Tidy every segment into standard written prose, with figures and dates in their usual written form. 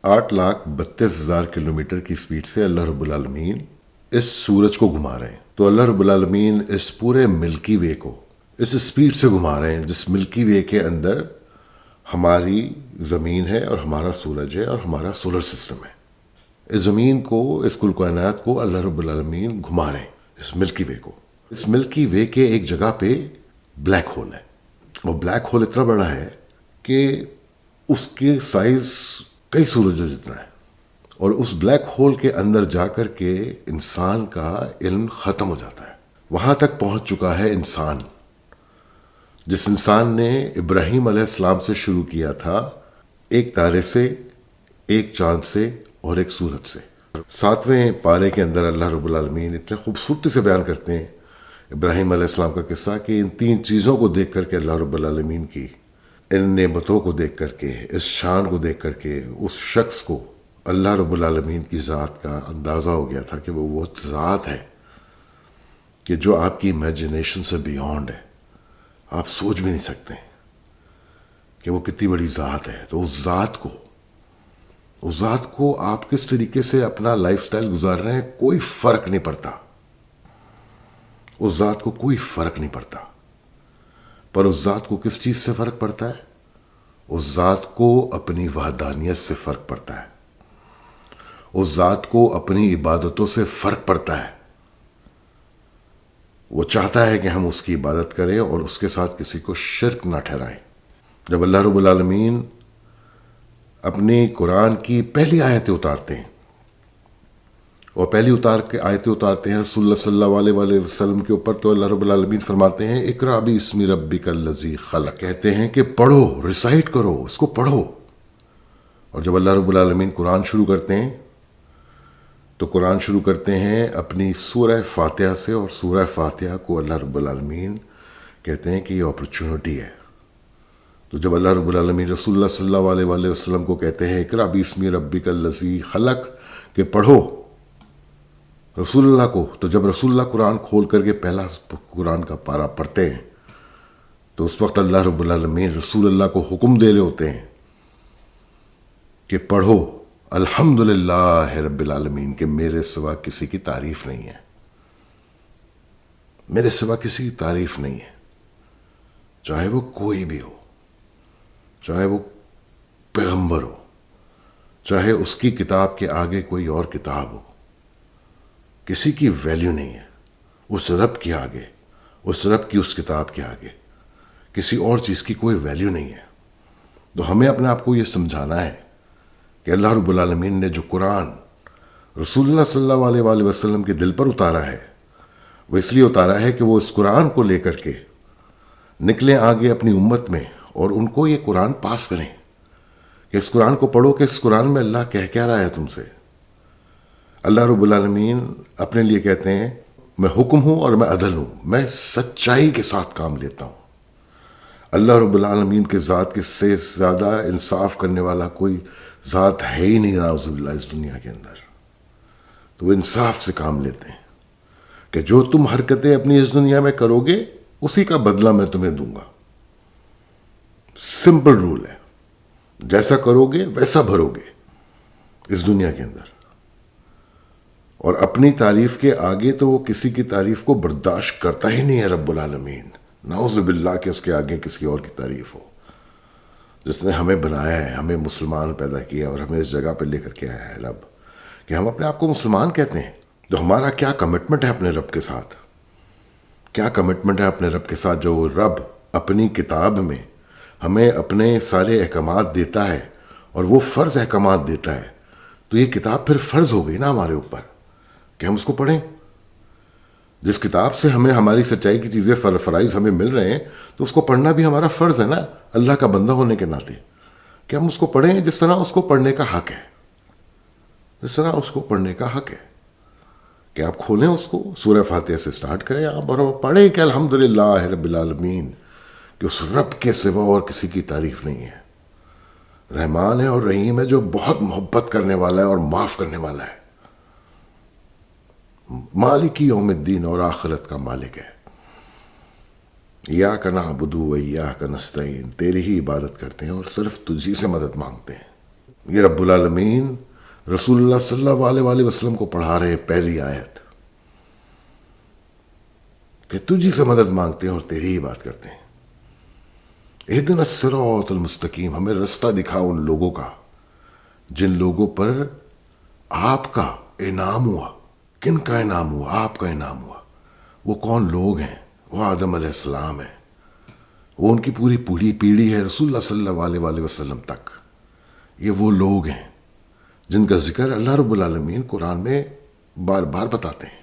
8,32,000 kilometre کی speed سے اللہ رب العالمین اس سورج کو گھما رہے ہیں. تو اللہ رب العالمین اس پورے ملکی وے کو اس سپیڈ سے گھما رہے ہیں جس ملکی وے کے اندر ہماری زمین ہے اور ہمارا سورج ہے اور ہمارا سولر سسٹم ہے. اس زمین کو، اس کل کائنات کو اللہ رب العالمین گھما رہے ہیں، اس ملکی وے کو. اس ملکی وے کے ایک جگہ پہ بلیک ہول ہے، اور بلیک ہول اتنا بڑا ہے کہ اس کے سائز کئی سورجوں جتنا ہے. اور اس بلیک ہول کے اندر جا کر کے انسان کا علم ختم ہو جاتا ہے. وہاں تک پہنچ چکا ہے انسان، جس انسان نے ابراہیم علیہ السلام سے شروع کیا تھا، ایک تارے سے، ایک چاند سے اور ایک سورج سے. 7ویں پارے کے اندر اللہ رب العالمین اتنے خوبصورتی سے بیان کرتے ہیں ابراہیم علیہ السلام کا قصہ کہ ان 3 چیزوں کو دیکھ کر کے اللہ رب العالمین کی ان نعمتوں کو دیکھ کر کے، اس شان کو دیکھ کر کے اس شخص کو اللہ رب العالمین کی ذات کا اندازہ ہو گیا تھا کہ وہ ذات ہے کہ جو آپ کی امیجنیشن سے بیونڈ ہے. آپ سوچ بھی نہیں سکتے کہ وہ کتنی بڑی ذات ہے. تو اس ذات کو آپ کس طریقے سے اپنا لائف سٹائل گزار رہے ہیں کوئی فرق نہیں پڑتا. اس ذات کو کوئی فرق نہیں پڑتا. پر اس ذات کو کس چیز سے فرق پڑتا ہے؟ اس ذات کو اپنی وحدانیت سے فرق پڑتا ہے. اس ذات کو اپنی عبادتوں سے فرق پڑتا ہے. وہ چاہتا ہے کہ ہم اس کی عبادت کریں اور اس کے ساتھ کسی کو شرک نہ ٹھہرائیں. جب اللہ رب العالمین اپنی قرآن کی پہلی آیتیں اتارتے ہیں، اور پہلی آیتیں اتارتے ہیں رسول اللہ صلی اللہ علیہ وسلم کے اوپر، تو اللہ رب العالمین فرماتے ہیں اقرأ باسم ربک الذی خلق، کہتے ہیں کہ پڑھو، ریسائٹ کرو، اس کو پڑھو. اور جب اللہ رب العالمین قرآن شروع کرتے ہیں تو قرآن شروع کرتے ہیں اپنی سورہ فاتحہ سے، اور سورہ فاتحہ کو اللہ رب العالمین کہتے ہیں کہ یہ اپرچونٹی ہے. تو جب اللہ رب العالمین رسول اللہ صلی اللہ علیہ وسلم کو کہتے ہیں اقرأ باسم ربک الذی خلق کہ پڑھو رسول اللہ کو، تو جب رسول اللہ قرآن کھول کر کے پہلا قرآن کا پارہ پڑھتے ہیں تو اس وقت اللہ رب العالمین رسول اللہ کو حکم دے رہے ہوتے ہیں کہ پڑھو الحمدللہ رب العالمین، کہ میرے سوا کسی کی تعریف نہیں ہے، میرے سوا کسی کی تعریف نہیں ہے، چاہے وہ کوئی بھی ہو، چاہے وہ پیغمبر ہو، چاہے اس کی کتاب کے آگے کوئی اور کتاب ہو، کسی کی ویلیو نہیں ہے اس رب کے آگے، اس رب کی اس کتاب کے آگے کسی اور چیز کی کوئی ویلیو نہیں ہے. تو ہمیں اپنے آپ کو یہ سمجھانا ہے کہ اللہ رب العالمین نے جو قرآن رسول اللہ صلی اللہ علیہ وسلم کے دل پر اتارا ہے، وہ اس لیے اتارا ہے کہ وہ اس قرآن کو لے کر کے نکلیں آگے اپنی امت میں اور ان کو یہ قرآن پاس کریں کہ اس قرآن کو پڑھو کہ اس قرآن میں اللہ کہہ کیا رہا ہے تم سے. اللہ رب العالمین اپنے لیے کہتے ہیں میں حکم ہوں اور میں عدل ہوں، میں سچائی کے ساتھ کام لیتا ہوں. اللہ رب العالمین کے ذات کے سے زیادہ انصاف کرنے والا کوئی ذات ہے ہی نہیں نعوذ باللہ اس دنیا کے اندر. تو وہ انصاف سے کام لیتے ہیں کہ جو تم حرکتیں اپنی اس دنیا میں کرو گے اسی کا بدلہ میں تمہیں دوں گا. سمپل رول ہے، جیسا کرو گے ویسا بھرو گے اس دنیا کے اندر. اور اپنی تعریف کے آگے تو وہ کسی کی تعریف کو برداشت کرتا ہی نہیں ہے رب العالمین. نعوذ باللہ کہ اس کے آگے کسی اور کی تعریف ہو. جس نے ہمیں بنایا ہے، ہمیں مسلمان پیدا کیا اور ہمیں اس جگہ پہ لے کر کے آیا ہے رب، کہ ہم اپنے آپ کو مسلمان کہتے ہیں. تو ہمارا کیا کمٹمنٹ ہے اپنے رب کے ساتھ؟ کیا کمٹمنٹ ہے اپنے رب کے ساتھ جو رب اپنی کتاب میں ہمیں اپنے سارے احکامات دیتا ہے اور وہ فرض احکامات دیتا ہے. تو یہ کتاب پھر فرض ہو گئی نا ہمارے اوپر کہ ہم اس کو پڑھیں. جس کتاب سے ہمیں ہماری سچائی کی چیزیں فرائض ہمیں مل رہے ہیں تو اس کو پڑھنا بھی ہمارا فرض ہے نا اللہ کا بندہ ہونے کے ناطے، کہ ہم اس کو پڑھیں جس طرح اس کو پڑھنے کا حق ہے. جس طرح اس کو پڑھنے کا حق ہے کہ آپ کھولیں اس کو، سورہ فاتحہ سے سٹارٹ کریں آپ اور پڑھیں کہ الحمدللہ رب العالمین، کہ اس رب کے سوا اور کسی کی تعریف نہیں ہے. رحمان ہے اور رحیم ہے، جو بہت محبت کرنے والا ہے اور معاف کرنے والا ہے. مالک یوم الدین، اور آخرت کا مالک ہے. ایاک نعبد و ایاک نستعین، تیری ہی عبادت کرتے ہیں اور صرف تجھی سے مدد مانگتے ہیں. یہ رب العالمین رسول اللہ صلی اللہ علیہ وسلم کو پڑھا رہے ہیں پہلی آیت کہ تجھی سے مدد مانگتے ہیں اور تیری ہی بات کرتے ہیں۔ اہدنا الصراط المستقیم، ہمیں رستہ دکھا ان لوگوں کا جن لوگوں پر آپ کا انعام ہوا۔ کن کا انعام ہوا؟ آپ کا انعام ہوا۔ وہ کون لوگ ہیں؟ وہ آدم علیہ السلام ہیں، وہ ان کی پوری پیڑھی ہے رسول اللہ صلی اللہ علیہ وسلم تک۔ یہ وہ لوگ ہیں جن کا ذکر اللہ رب العالمین قرآن میں بار بار بتاتے ہیں۔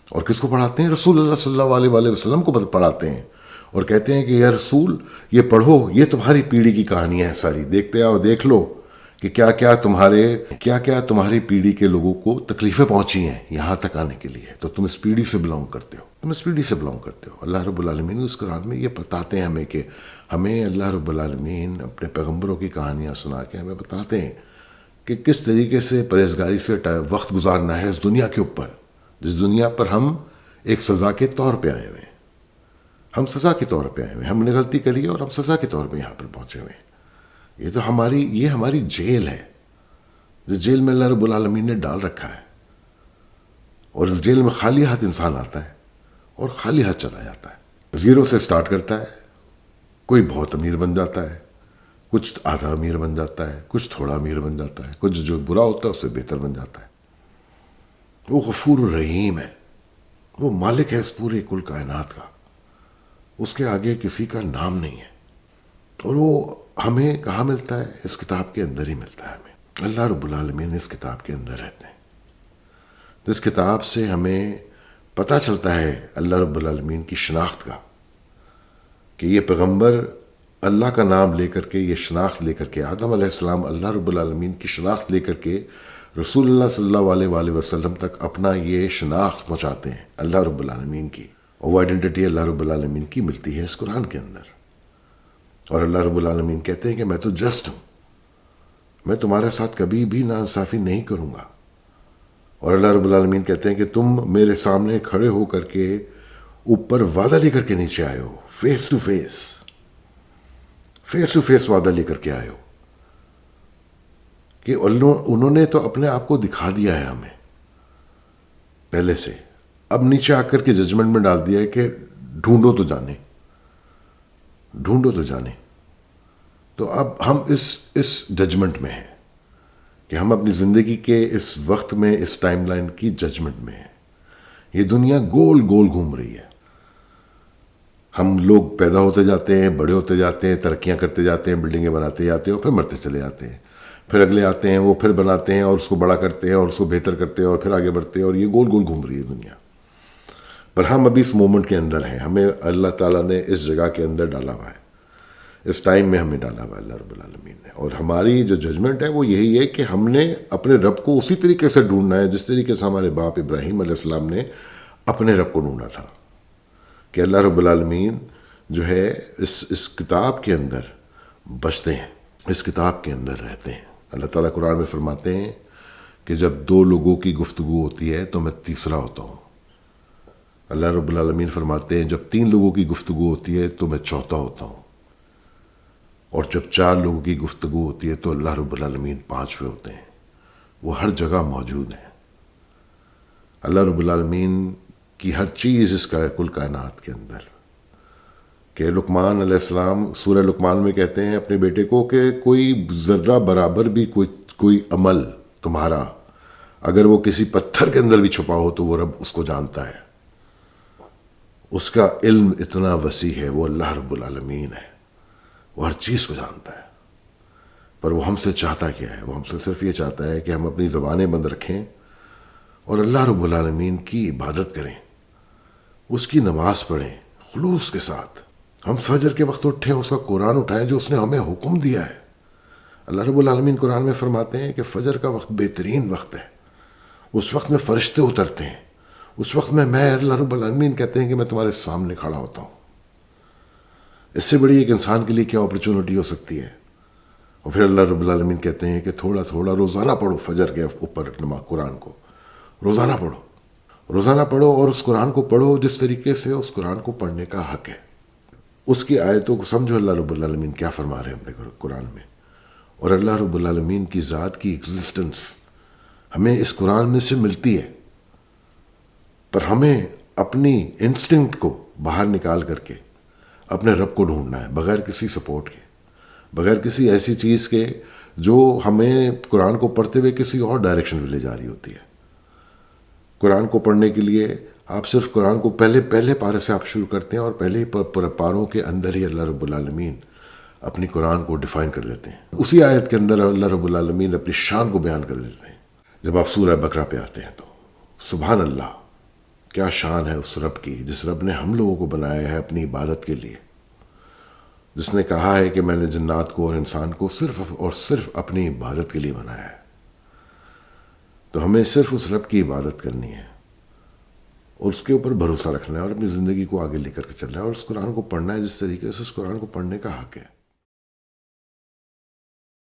اور کس کو پڑھاتے ہیں؟ رسول اللہ صلی اللہ علیہ وسلم کو پڑھاتے ہیں اور کہتے ہیں کہ یا رسول یہ پڑھو، یہ تمہاری پیڑھی کی کہانیاں ہیں ساری، دیکھتے آؤ، دیکھ لو کہ کیا کیا تمہاری پیڑھی کے لوگوں کو تکلیفیں پہنچی ہیں یہاں تک آنے کے لیے، تو تم اس پیڑھی سے بلانگ کرتے ہو، اللہ رب العالمین اس قرآن میں یہ بتاتے ہیں ہمیں کہ ہمیں اللہ رب العالمین اپنے پیغمبروں کی کہانیاں سنا کے ہمیں بتاتے ہیں کہ کس طریقے سے پرہیزگاری سے وقت گزارنا ہے اس دنیا کے اوپر، جس دنیا پر ہم ایک سزا کے طور پہ آئے ہوئے ہیں۔ ہم سزا کے طور پہ آئے ہوئے ہیں، ہم نے غلطی کری ہے اور ہم سزا کے طور پہ یہاں پر پہنچے ہوئے ہیں۔ یہ ہماری جیل ہے، جس جیل میں اللہ رب العالمین نے ڈال رکھا ہے، اور اس جیل میں خالی ہاتھ انسان آتا ہے اور خالی ہاتھ چلا جاتا ہے۔ زیرو سے سٹارٹ کرتا ہے، کوئی بہت امیر بن جاتا ہے، کچھ آدھا امیر بن جاتا ہے، کچھ تھوڑا امیر بن جاتا ہے، کچھ جو برا ہوتا ہے اس سے بہتر بن جاتا ہے۔ وہ غفور الرحیم ہے، وہ مالک ہے اس پورے کل کائنات کا، اس کے آگے کسی کا نام نہیں ہے۔ اور وہ ہمیں کہاں ملتا ہے؟ اس کتاب کے اندر ہی ملتا ہے ہمیں۔ اللہ رب العالمین اس کتاب کے اندر رہتے ہیں، جس کتاب سے ہمیں پتہ چلتا ہے اللہ رب العالمین کی شناخت کا، کہ یہ پیغمبر اللہ کا نام لے کر کے، یہ شناخت لے کر کے، آدم علیہ السلام اللہ رب العالمین کی شناخت لے کر کے رسول اللہ صلی اللہ علیہ وسلم تک اپنا یہ شناخت پہنچاتے ہیں اللہ رب العالمین کی، اور وہ آئیڈینٹی اللہ رب العالمین کی ملتی ہے اس قرآن کے اندر۔ اور اللہ رب العالمین کہتے ہیں کہ میں تو جسٹ ہوں، میں تمہارے ساتھ کبھی بھی ناانصافی نہیں کروں گا۔ اور اللہ رب العالمین کہتے ہیں کہ تم میرے سامنے کھڑے ہو کر کے اوپر وعدہ لے کر کے نیچے آئے ہو، فیس ٹو فیس وعدہ لے کر کے آئے ہو، کہ انہوں نے تو اپنے آپ کو دکھا دیا ہے ہمیں پہلے سے، اب نیچے آ کر کے ججمنٹ میں ڈال دیا ہے کہ ڈھونڈو تو جانے۔ تو اب ہم اس ججمنٹ میں ہیں کہ ہم اپنی زندگی کے اس وقت میں، اس ٹائم لائن کی ججمنٹ میں ہیں۔ یہ دنیا گول گھوم رہی ہے، ہم لوگ پیدا ہوتے جاتے ہیں، بڑے ہوتے جاتے ہیں، ترقیاں کرتے جاتے ہیں، بلڈنگیں بناتے جاتے ہیں، اور پھر مرتے چلے جاتے ہیں، پھر اگلے آتے ہیں، وہ پھر بناتے ہیں اور اس کو بڑا کرتے ہیں اور اس کو بہتر کرتے ہیں اور پھر آگے بڑھتے ہیں، اور یہ گول گھوم رہی ہے دنیا۔ پر ہم ابھی اس مومنٹ کے اندر ہیں، ہمیں اللہ تعالیٰ نے اس جگہ کے اندر ڈالا ہوا ہے، اس ٹائم میں ہمیں ڈالا ہوا ہے اللہ رب العالمین نے۔ اور ہماری جو ججمنٹ ہے وہ یہی ہے کہ ہم نے اپنے رب کو اسی طریقے سے ڈھونڈنا ہے جس طریقے سے ہمارے باپ ابراہیم علیہ السلام نے اپنے رب کو ڈھونڈا تھا، کہ اللہ رب العالمین جو ہے اس کتاب کے اندر بستے ہیں، اس کتاب کے اندر رہتے ہیں۔ اللہ تعالیٰ قرآن میں فرماتے ہیں کہ جب دو لوگوں کی گفتگو ہوتی ہے تو میں تیسرا ہوتا ہوں۔ اللہ رب العالمین فرماتے ہیں جب 3 لوگوں کی گفتگو ہوتی ہے تو میں چوتھا ہوتا ہوں، اور جب 4 لوگوں کی گفتگو ہوتی ہے تو اللہ رب العالمین 5ویں ہوتے ہیں۔ وہ ہر جگہ موجود ہیں۔ اللہ رب العالمین کی ہر چیز اس کا کل کائنات کے اندر، کہ لقمان علیہ السلام سورہ لقمان میں کہتے ہیں اپنے بیٹے کو کہ کوئی ذرہ برابر بھی کوئی عمل تمہارا اگر وہ کسی پتھر کے اندر بھی چھپا ہو تو وہ رب اس کو جانتا ہے۔ اس کا علم اتنا وسیع ہے، وہ اللہ رب العالمین ہے، وہ ہر چیز کو جانتا ہے۔ پر وہ ہم سے چاہتا کیا ہے؟ وہ ہم سے صرف یہ چاہتا ہے کہ ہم اپنی زبانیں بند رکھیں اور اللہ رب العالمین کی عبادت کریں، اس کی نماز پڑھیں خلوص کے ساتھ۔ ہم فجر کے وقت اٹھیں، اس کا قرآن اٹھائیں جو اس نے ہمیں حکم دیا ہے۔ اللہ رب العالمین قرآن میں فرماتے ہیں کہ فجر کا وقت بہترین وقت ہے، اس وقت میں فرشتے اترتے ہیں، اس وقت میں اللہ رب العالمین کہتے ہیں کہ میں تمہارے سامنے کھڑا ہوتا ہوں۔ اس سے بڑی ایک انسان کے لیے کیا اپرچونٹی ہو سکتی ہے؟ اور پھر اللہ رب العالمین کہتے ہیں کہ تھوڑا تھوڑا روزانہ پڑھو فجر کے اوپر قرآن کو، روزانہ پڑھو اور اس قرآن کو پڑھو جس طریقے سے اس قرآن کو پڑھنے کا حق ہے۔ اس کی آیتوں کو سمجھو اللہ رب العالمین کیا فرما رہے ہیں اپنے قرآن میں، اور اللہ رب العالمین کی ذات کی ایگزسٹنس ہمیں اس قرآن میں سے ملتی ہے، پر ہمیں اپنی انسٹنکٹ کو باہر نکال کر کے اپنے رب کو ڈھونڈنا ہے، بغیر کسی سپورٹ کے، بغیر کسی ایسی چیز کے جو ہمیں قرآن کو پڑھتے ہوئے کسی اور ڈائریکشن میں لے جا رہی ہوتی ہے۔ قرآن کو پڑھنے کے لیے آپ صرف قرآن کو پہلے پارے سے آپ شروع کرتے ہیں، اور پہلے ہی پاروں کے اندر ہی اللہ رب العالمین اپنی قرآن کو ڈیفائن کر دیتے ہیں۔ اسی آیت کے اندر اللہ رب العالمین اپنی شان کو بیان کر دیتے ہیں۔ جب آپ سورہ بقرہ پہ آتے ہیں تو سبحان اللہ، کیا شان ہے اس رب کی، جس رب نے ہم لوگوں کو بنایا ہے اپنی عبادت کے لیے، جس نے کہا ہے کہ میں نے جنات کو اور انسان کو صرف اور صرف اپنی عبادت کے لیے بنایا ہے۔ تو ہمیں صرف اس رب کی عبادت کرنی ہے اور اس کے اوپر بھروسہ رکھنا ہے، اور اپنی زندگی کو آگے لے کر کے چلنا ہے، اور اس قرآن کو پڑھنا ہے جس طریقے سے اس قرآن کو پڑھنے کا حق ہے۔